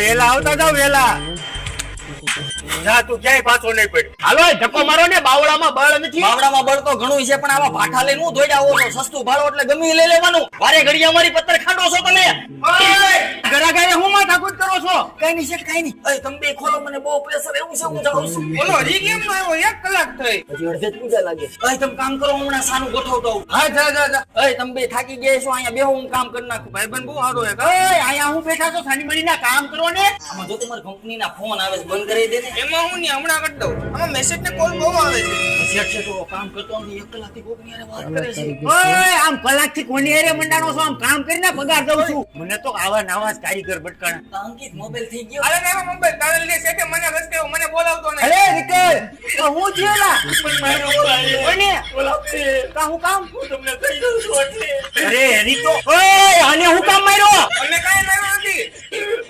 વેલા આવતા જાવ વેલા. જા તું ક્યાંય પાછો નહીં પડ. હાલો ધક્કો મારો ને, બાવળામાં બળ નથી. બાવડામાં બળ તો ઘણું છે, પણ આવા ભાઠા લઈને હું દોડ્યા આવો છો? સસ્તું ભાડો એટલે ગમે ઈ લઈ લેવાનું. વારે ઘડીએ અમારી પત્તર ખાંડો છો તમે. ગરાગાએ હું માથાકૂટ કરો છો? કઈ નહીં શેઠ, કઈ નહીં. અય તમે બે ખોલો, મને બહુ પ્રેશર એવું છે, હું જાઉં છું. બોલો હજી કેમ નો આવ્યો? 1 કલાક થઈ. હજી અડધે જ પૂજા લાગે. અય તમે કામ કરો, હમણાં સાનું ગોઠવતો આવું. હા જા જા જા. અય તમે બે થાકી ગયા છો, અહીંયા બેહો, હું કામ કરી નાખું. ભાઈબંધ બહુ સારો છે. અહીંયા હું બેઠા છો, સાની મણીના કામ કરો ને. આમાં જો તમારી કંપનીના ફોન આવે છે, બંધ કરી દે ને. એમાં હું નહીં, હમણાં કરી દઉં. આમાં મેસેજ ને કોલ બહુ આવે છે. શેઠ છે તો કામ કરતો નથી, 1 કલાકથી કોકની હારે વાત કરે છે. ઓય આમ કલાકથી કોની હારે મંડાણો છો? આમ કામ કરીને પગાર દઉં છું. મને તો આવા નવા જ કારીગર બટકાણા. તો અંકિત મોબાઈલ થઈ ગયો. અરે ના મોબાઈલ તારે લે છે, મને રસ્તે મને બોલાવતો નહીં. અરે નીકળ. તો હું થયેલા કોને બોલાવશે? કા હું કામ હું તમને કહી દઉં છું એટલે. અરે એની તો ઓય આને હું કામ માર્યો? અમે કાઈ માર્યો નથી.